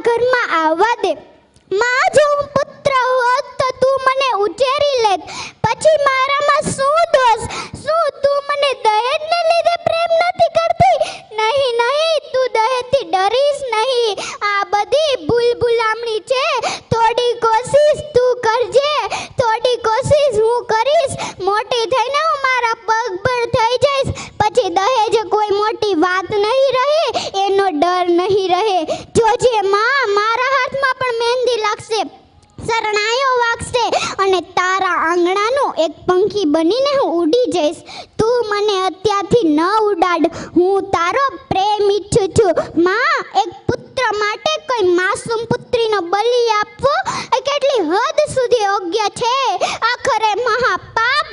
ઘરમાં આવવા દે. માં, જો હું પુત્ર હોત તો તું મને ઉછેરી લેત. પછી મારામાં શું દોષ? શું તું મને દહેજને લીધે પ્રેમ નથી કરતી? નહીં નહીં, તું દહેજથી ડરીશ નહીં. આ બધી ભૂલભુલામણી છે. થોડી કોશિશ તું કરજે, થોડી કોશિશ હું કરીશ. મોટી થઈને હું મારા પગ પર થઈ જઈશ. પછી દહેજ કોઈ મોટી વાત નહીં રહે, એનો ડર નહીં રહે. જોજે માં, મારા હાથમાં પણ મહેંદી લાગશે, શરણાઈઓ વાગશે અને તારા આંગણાનું એક પંખી બનીને હું ઉડી જઈશ. તું મને અત્યારથી ન ઉડાડ. હું તારો પ્રેમ ઈચ્છું છું. માં, એક પુત્ર માટે કોઈ માસૂમ પુત્રીનો બલિ આપવો એ કેટલી હદ સુધી યોગ્ય છે? આખરે મહાપાપ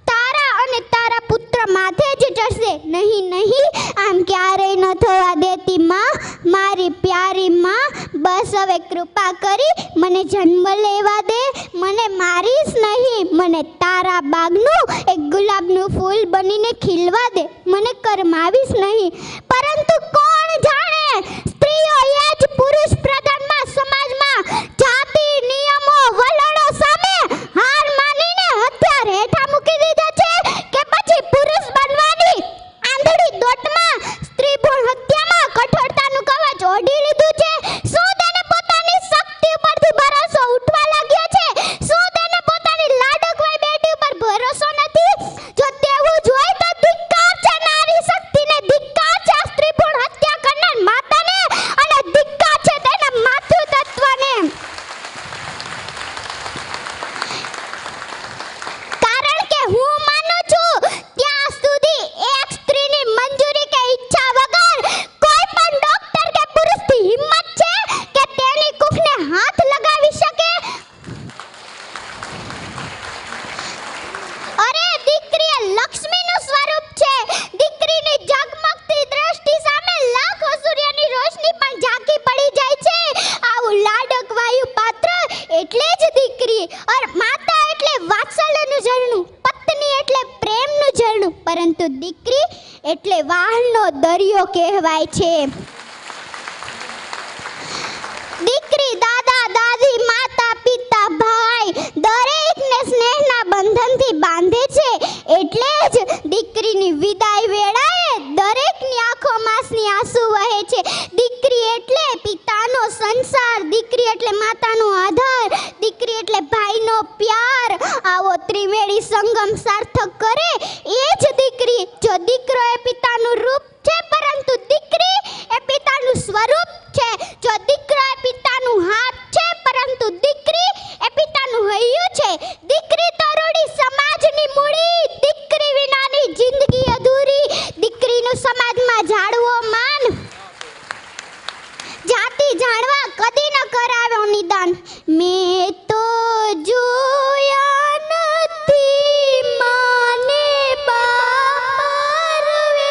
તારા અને તારા પુત્ર માથે જ ચડશે. નહીં નહીં, આમ ક્યારેય ન થવા દેતી માં, મારી પ્યારી માં. બસ હવે કૃપા કરી મને જન્મ લેવા દે. મને મારીશ નહીં, મને તારા બાગનું એક ગુલાબનું ફૂલ બનીને ખીલવા દે. મને કરમાવીશ નહીં. પરંતુ કોણ જાણે, સ્ત્રીઓ એ જ પુરુષ પ્રધાનમાં સમાજમાં જાતિ નિયમો વલણો સામે હાર માનીને હથિયાર હેઠા મૂકી દીધા છે કે પછી પુરુષ બનવાની આંધળી દોટમાં સ્ત્રી ભ્રૂણ હત્યામાં કઠોરતાનું કવચ ઓઢી લીધું છે. શું તેને પોતાની શક્તિ ઉપરથી ભરોસો ઉઠવા લાગ્યો છે? શું તેને પોતાની લાડકવાઈ બેટી ઉપર ભરોસો નથી? જો તેવું જ હોય તો ધિક્કાર છે નારી શક્તિને, ધિક્કાર છે સ્ત્રી ભ્રૂણ હત્યા કરનાર માતાને અને ધિક્કાર છે તેના માતૃતત્વને. કારણ કે હું માનું છું ત્યાં સુધી એક સ્ત્રીની મંજૂરી કે ઈચ્છા વગર કોઈ પણ ડોક્ટર કે પુરુષની હિંમત છે કે તેની કુખને હાથ લગાવી શકે? અરે, દીકરી એ લક્ષ્મીનું સ્વરૂપ છે. દીકરીની ઝગમગતી દ્રષ્ટિ સામે લાખો સૂર્યની રોશની પણ ઝાંકી પડી જાય છે. આવું લાડક વાયુ પાત્ર એટલે જ દીકરી. और માતા એટલે વાત્સલ્યનું ઝરણું, પત્ની એટલે પ્રેમનું ઝરણું, પરંતુ દીકરી એટલે વાહનો દરિયો કહેવાય છે. દીકરી દાદા દાદી માતા પિતા ભાઈ દરેકને સ્નેહના બંધનથી બાંધે છે. એટલે જ દીકરીની વિદાય વેળાએ દરેકની આંખોમાંસની આંસુ વહે છે. દીકરી એટલે પિતાનો સંસાર, દીકરી એટલે માતાનો આધાર, દીકરી એટલે ભાઈનો પ્યાર. આવો ત્રિવેણી સંગમ સાર્થક કરે એ જ દીકરી. જો દીકરો એ પિતાનું રૂપ છે, પરંતુ દીકરી એ પિતાનું સ્વરૂપ છે. જો દીકરો એ પિતાનું હાથ છે, પરંતુ દીકરી એ પિતાનું હૈયું છે. દીકરી તરુણી સમાજની મૂડી, દીકરી વિનાની જિંદગી અધૂરી. દીકરીનું સમાજમાં જાળવો માન, જાતિ જાણવા કદી ન કરાવ્યો નિદાન. મેં તો જોયા નથી માને બારવે,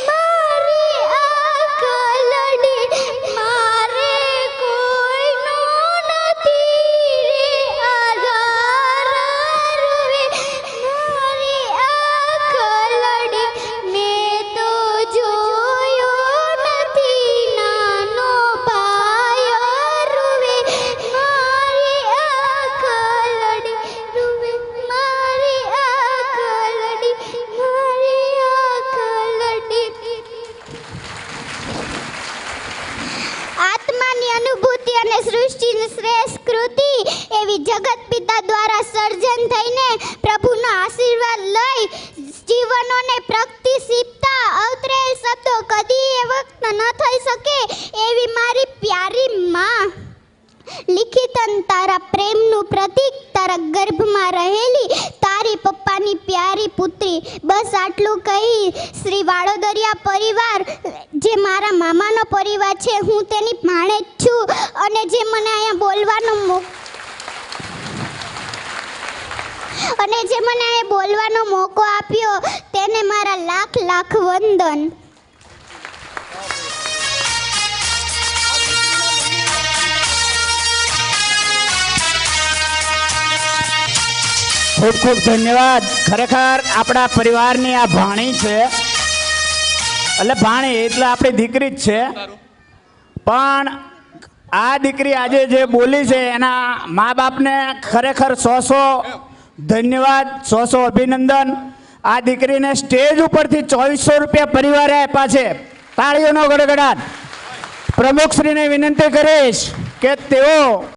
મારી આંખ લડી મારે કોઈનો નથી રે આધાર રૂવે. મારી આંખ લડી મેં તો જોયો નથી નાનો ભાઈ રૂવે. મારી આંખ લડી રૂવે, મારી આંખ લડી, મારી આંખ લડી. આત્માની અનુભૂતિ અને સૃષ્ટિની શ્રેષ્ઠ કૃતિ એવી જગત પિતા દ્વારા સર્જન થઈને પ્રભુનો આશીર્વાદ લઈ જીવનોને પ્રગતિશીલતા અવતરેલ શબ્દો કદી એ વખત ન થઈ શકે એવી મારી પ્યારી માં. લિખિતન તારા પ્રેમનું પ્રતીક, તારા ગર્ભમાં રહેલી તારી પપ્પાની પ્યારી પુત્રી. બસ આટલું કહી શ્રી વાડોદરિયા પરિવાર જે મારા મામાનો પરિવાર છે, હું તેની ભાણેજ છું. અને જે મને અહીંયા બોલવાનો મોકો આપ્યો તેને મારા લાખ લાખ વંદન. ખૂબ ખૂબ ધન્યવાદ. ખરેખર આપણા પરિવારની આ ભાણી છે, એટલે ભાણી એટલે આપણી દીકરી જ છે. પણ આ દીકરી આજે જે બોલી છે એના મા બાપને ખરેખર 100 ધન્યવાદ, 100 અભિનંદન. આ દીકરીને સ્ટેજ ઉપરથી 2400 રૂપિયા પરિવારે આપ્યા છે. તાળીઓનો ગડગડાટ. પ્રમુખશ્રીને વિનંતી કરીશ કે તેઓ